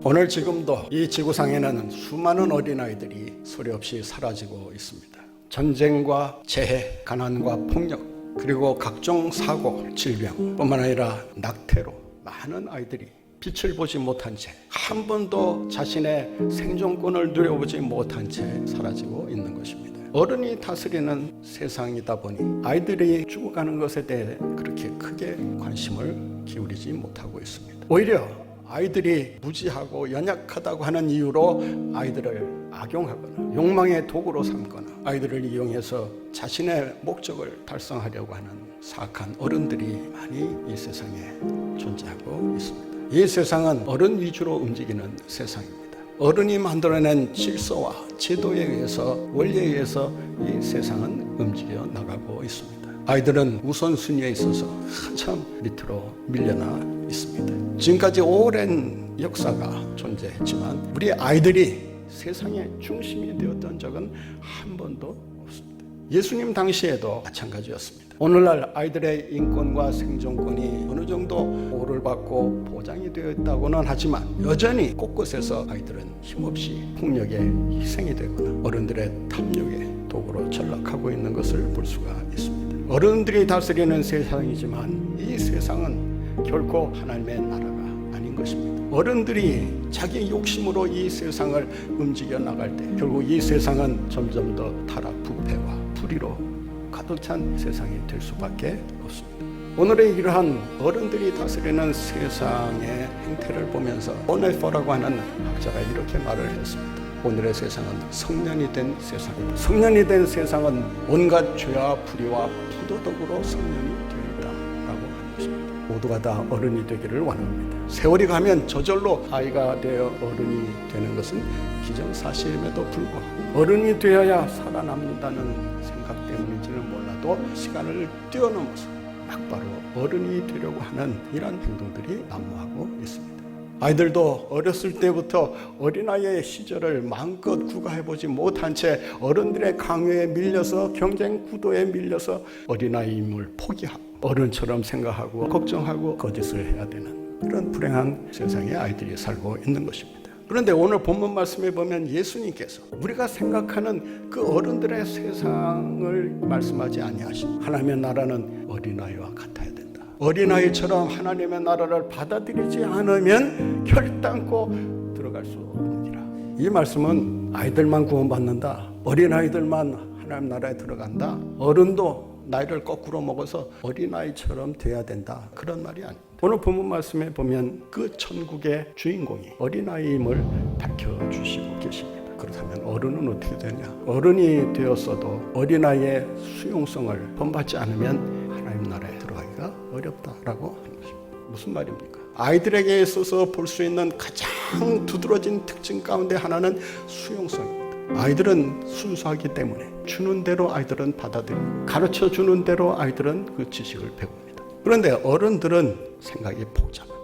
오늘 지금도 이 지구상에는 수많은 어린아이들이 소리 없이 사라지고 있습니다. 전쟁과 재해, 가난과 폭력, 그리고 각종 사고, 질병 뿐만 아니라 낙태로 많은 아이들이 빛을 보지 못한 채 한 번도 자신의 생존권을 누려보지 못한 채 사라지고 있는 것입니다. 어른이 다스리는 세상이다 보니 아이들이 죽어가는 것에 대해 그렇게 크게 관심을 기울이지 못하고 있습니다. 오히려 아이들이 무지하고 연약하다고 하는 이유로 아이들을 악용하거나 욕망의 도구로 삼거나 아이들을 이용해서 자신의 목적을 달성하려고 하는 사악한 어른들이 많이 이 세상에 존재하고 있습니다. 이 세상은 어른 위주로 움직이는 세상입니다. 어른이 만들어낸 질서와 제도에 의해서, 원리에 의해서 이 세상은 움직여 나가고 있습니다. 아이들은 우선순위에 있어서 한참 밑으로 밀려나 있습니다. 지금까지 오랜 역사가 존재했지만 우리 아이들이 세상의 중심이 되었던 적은 한 번도 없습니다. 예수님 당시에도 마찬가지였습니다. 오늘날 아이들의 인권과 생존권이 어느 정도 보호를 받고 보장이 되어 있다고는 하지만 여전히 곳곳에서 아이들은 힘없이 폭력에 희생이 되거나 어른들의 탐욕의 도구로 전락하고 있는 것을 볼 수가 있습니다. 어른들이 다스리는 세상이지만 이 세상은 결코 하나님의 나라가 아닌 것입니다. 어른들이 자기 욕심으로 이 세상을 움직여 나갈 때 결국 이 세상은 점점 더 타락, 부패와 불의로 가득 찬 세상이 될 수밖에 없습니다. 오늘의 이러한 어른들이 다스리는 세상의 행태를 보면서 보네포라고 하는 학자가 이렇게 말을 했습니다. 오늘의 세상은 성년이 된 세상입니다. 성년이 된 세상은 온갖 죄와 불의와 부도덕으로 성년이 되어 있다라고 하는 것입니다. 모두가 다 어른이 되기를 원합니다. 세월이 가면 저절로 아이가 되어 어른이 되는 것은 기정사실임에도 불구하고 어른이 되어야 살아남는다는 생각 때문인지는 몰라도 시간을 뛰어넘어서 막바로 어른이 되려고 하는 이런 행동들이 난무하고 있습니다. 아이들도 어렸을 때부터 어린아이의 시절을 마음껏 구가해보지 못한 채 어른들의 강요에 밀려서 경쟁 구도에 밀려서 어린아이임을 포기하고 어른처럼 생각하고 걱정하고 거짓을 해야 되는 그런 불행한 세상에 아이들이 살고 있는 것입니다. 그런데 오늘 본문 말씀에 보면 예수님께서 우리가 생각하는 그 어른들의 세상을 말씀하지 아니하십니다. 하나님의 나라는 어린아이와 같아야 된다. 어린아이처럼 하나님의 나라를 받아들이지 않으면 결단코 들어갈 수 없느니라. 이 말씀은 아이들만 구원받는다, 어린아이들만 하나님 나라에 들어간다, 어른도 나이를 거꾸로 먹어서 어린아이처럼 돼야 된다, 그런 말이 아닙니다. 오늘 본문 말씀에 보면 그 천국의 주인공이 어린아이임을 밝혀주시고 계십니다. 그렇다면 어른은 어떻게 되냐? 어른이 되었어도 어린아이의 수용성을 본받지 않으면 하나님 나라에 들어가기가 어렵다라고 하는 것입니다. 무슨 말입니까? 아이들에게 있어서 볼 수 있는 가장 두드러진 특징 가운데 하나는 수용성입니다. 아이들은 순수하기 때문에 주는 대로 아이들은 받아들이고 가르쳐 주는 대로 아이들은 그 지식을 배웁니다. 그런데 어른들은 생각이 복잡합니다.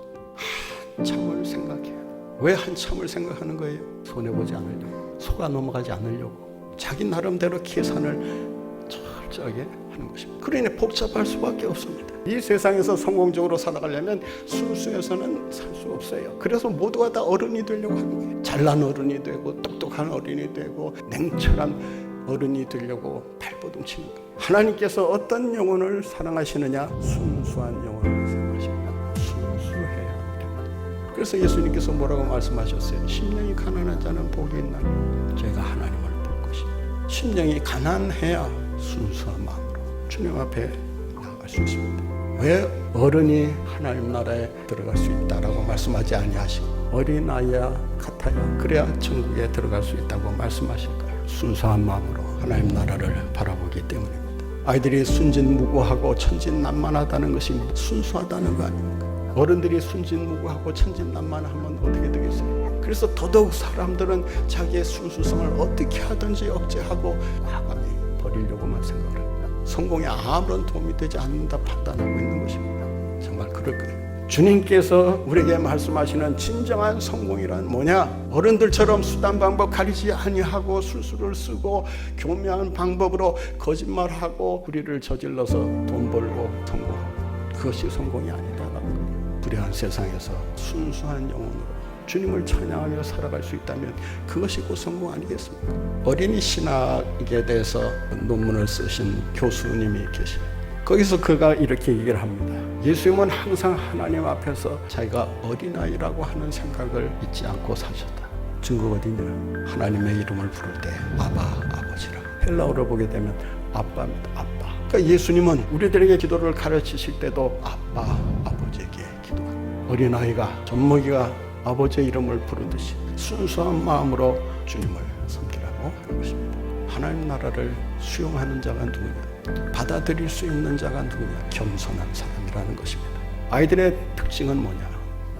한참을 생각해요. 왜 한참을 생각하는 거예요? 손해보지 않으려고, 속아 넘어가지 않으려고 자기 나름대로 계산을 철저하게 하는 것입니다. 그러니 복잡할 수밖에 없습니다. 이 세상에서 성공적으로 살아가려면 순수해서는 살 수 없어요. 그래서 모두가 다 어른이 되려고 하는 거예요. 잘난 어른이 되고 똑똑한 어른이 되고 냉철한 어른이 되려고 발버둥치는 거예요. 하나님께서 어떤 영혼을 사랑하시느냐? 순수한 영혼을 사랑하십니다. 순수해야 됩니다. 그래서 예수님께서 뭐라고 말씀하셨어요? 심령이 가난한 자는 복이 있나니 저희가 하나님을 볼 것입니다. 심령이 가난해야 순수한 마음으로 주님 앞에 나아갈 수 있습니다. 왜 어른이 하나님 나라에 들어갈 수 있다라고 말씀하지 아니하시고 어린아이와 같아야 그래야 천국에 들어갈 수 있다고 말씀하실까요? 순수한 마음으로 하나님 나라를 바라보기 때문입니다. 아이들이 순진무구하고 천진난만하다는 것이 순수하다는 거 아닙니까? 어른들이 순진무구하고 천진난만하면 어떻게 되겠어요? 그래서 더더욱 사람들은 자기의 순수성을 어떻게 하든지 억제하고 과감히 버리려고만 생각을 합니다. 성공에 아무런 도움이 되지 않는다 판단하고 있는 것입니다. 정말 그럴 거예요. 주님께서 우리에게 말씀하시는 진정한 성공이란 뭐냐? 어른들처럼 수단 방법 가리지 아니하고 술수를 쓰고 교묘한 방법으로 거짓말하고 불의를 저질러서 돈 벌고 성공하고 그것이 성공이 아니다라는 거예요. 불의한 세상에서 순수한 영혼으로 주님을 찬양하며 살아갈 수 있다면 그것이 곧 성공 아니겠습니까? 어린이 신학에 대해서 논문을 쓰신 교수님이 계시요. 거기서 그가 이렇게 얘기를 합니다. 예수님은 항상 하나님 앞에서 자기가 어린아이라고 하는 생각을 잊지 않고 사셨다. 증거가 어디냐? 하나님의 이름을 부를 때 아바, 아버지라. 헬라어로 보게 되면 아빠입니다. 아빠. 그러니까 예수님은 우리들에게 기도를 가르치실 때도 아빠, 아버지에게 기도합니다. 어린아이가 젖먹이가 아버지의 이름을 부르듯이 순수한 마음으로 주님을 섬기라고 하는 것입니다. 하나님 나라를 수용하는 자가 누구냐? 받아들일 수 있는 자가 누구냐? 겸손한 사람이라는 것입니다. 아이들의 특징은 뭐냐?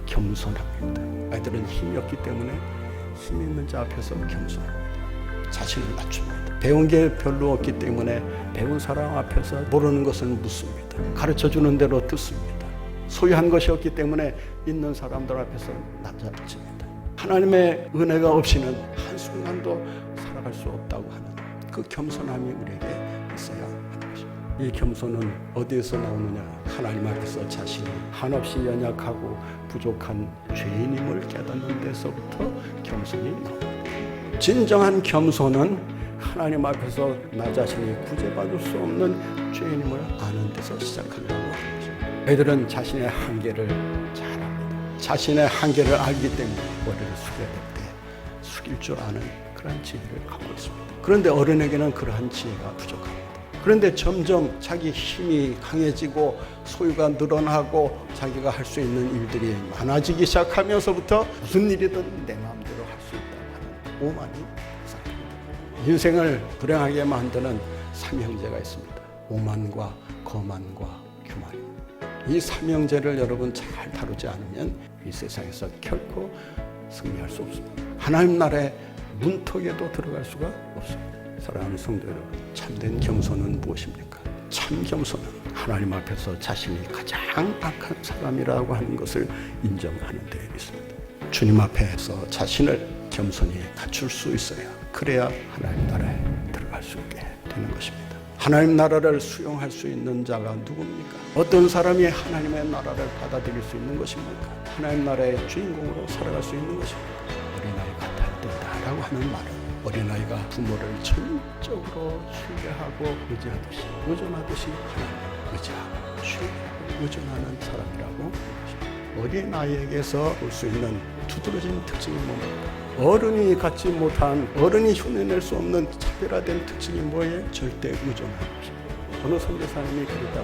겸손합니다. 아이들은 힘이 없기 때문에 힘 있는 자 앞에서 겸손합니다. 자신을 낮춥니다. 배운 게 별로 없기 때문에 배운 사람 앞에서 모르는 것은 묻습니다. 가르쳐주는 대로 듣습니다. 소유한 것이 없기 때문에 있는 사람들 앞에서 낮아집니다. 하나님의 은혜가 없이는 한순간도 살아갈 수 없다고 하는 그 겸손함이 우리에게 있어야 하는 것입니다. 이 겸손은 어디에서 나오느냐? 하나님 앞에서 자신이 한없이 연약하고 부족한 죄인임을 깨닫는 데서부터 겸손이 나옵니다. 진정한 겸손은 하나님 앞에서 나 자신이 구제받을 수 없는 죄인임을 아는 데서 시작한다고 하는 것입니다. 애들은 자신의 한계를 잘 압니다. 자신의 한계를 알기 때문에 머리를 숙여야 될 때 숙일 줄 아는 그런 지혜를 갖고 있습니다. 그런데 어른에게는 그러한 지혜가 부족합니다. 그런데 점점 자기 힘이 강해지고 소유가 늘어나고 자기가 할 수 있는 일들이 많아지기 시작하면서부터 무슨 일이든 내 마음대로 할 수 있다고 하는 오만이 시작합니다. 인생을 불행하게 만드는 삼형제가 있습니다. 오만과 거만과 교만입니다. 이 삼형제를 여러분 잘 다루지 않으면 이 세상에서 결코 승리할 수 없습니다. 하나님 나라의 문턱에도 들어갈 수가 없습니다. 사랑하는 성도 여러분, 참된 겸손은 무엇입니까? 참 겸손은 하나님 앞에서 자신이 가장 악한 사람이라고 하는 것을 인정하는 데 있습니다. 주님 앞에서 자신을 겸손히 갖출 수 있어야, 그래야 하나님 나라에 들어갈 수 있게 되는 것입니다. 하나님 나라를 수용할 수 있는 자가 누굽니까? 어떤 사람이 하나님의 나라를 받아들일 수 있는 것입니까? 하나님 나라의 주인공으로 살아갈 수 있는 것입니다. 어린아이 같아야 된다라고 하는 말은 어린아이가 부모를 전적으로 신뢰하고 의지하듯이, 의존하듯이 하나님을 의지하고 신뢰하고 의존하는 사람이라고 합니다. 어린아이에게서 볼 수 있는 두드러진 특징이 뭡니까? 어른이 갖지 못한, 어른이 흉내낼 수 없는 차별화된 특징이 뭐예요? 절대 의존하는 것입니다. 어느 선교사님이 그러다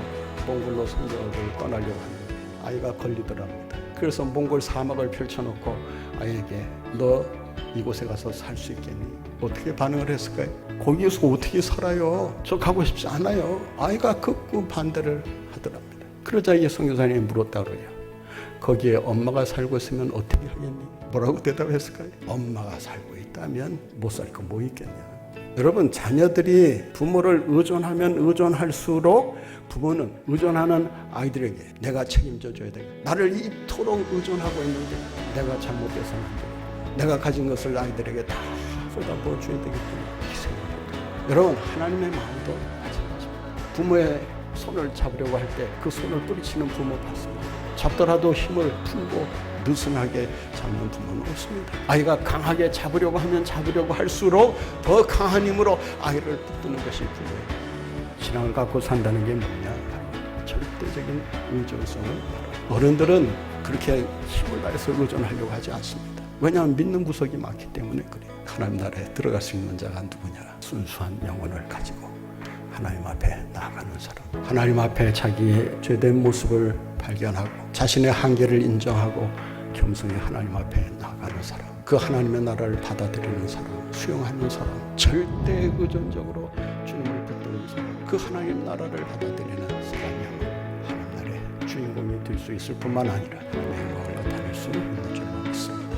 몽골로 선교를 떠나려고 하는 아이가 걸리더랍니다. 그래서 몽골 사막을 펼쳐놓고 아이에게 너 이곳에 가서 살 수 있겠니? 어떻게 반응을 했을까요? 거기에서 어떻게 살아요? 저 가고 싶지 않아요. 아이가 극구 반대를 하더랍니다. 그러자 이 선교사님이 물었다 그래요. 거기에 엄마가 살고 있으면 어떻게 하겠니? 뭐라고 대답했을까요? 엄마가 살고 있다면 못 살 거 뭐 있겠냐. 여러분, 자녀들이 부모를 의존하면 의존할수록 부모는 의존하는 아이들에게 내가 책임져 줘야 되겠다. 나를 이토록 의존하고 있는데 내가 잘못돼서는 안 돼. 내가 가진 것을 아이들에게 다 쏟아부어 줘야 되겠구나. 이 생각입니다. 여러분, 하나님의 마음도 마찬가지입니다. 부모의 손을 잡으려고 할 때 그 손을 뿌리치는 부모 봤습니다. 잡더라도 힘을 풀고 느슨하게 잡는 부모는 없습니다. 아이가 강하게 잡으려고 하면 잡으려고 할수록 더 강한 힘으로 아이를 붙드는 것이 부모예요. 신앙을 갖고 산다는 게 뭐냐? 절대적인 의존성을 말합니다. 어른들은 그렇게 힘을 다해서 의존하려고 하지 않습니다. 왜냐하면 믿는 구석이 많기 때문에 그래요. 하나님 나라에 들어갈 수 있는 자가 누구냐? 순수한 영혼을 가지고 하나님 앞에 나아가는 사람, 하나님 앞에 자기의 죄된 모습을 발견하고 자신의 한계를 인정하고 겸손히 하나님 앞에 나아가는 사람, 그 하나님의 나라를 받아들이는 사람, 수용하는 사람, 절대 의존적으로 주님을 붙드는 사람, 그 하나님 나라를 받아들이는 사람이야말로 하나님 나라의 주인공이 될 수 있을 뿐만 아니라 하나님의 영광을 나타낼 수 있는 줄로 믿습니다.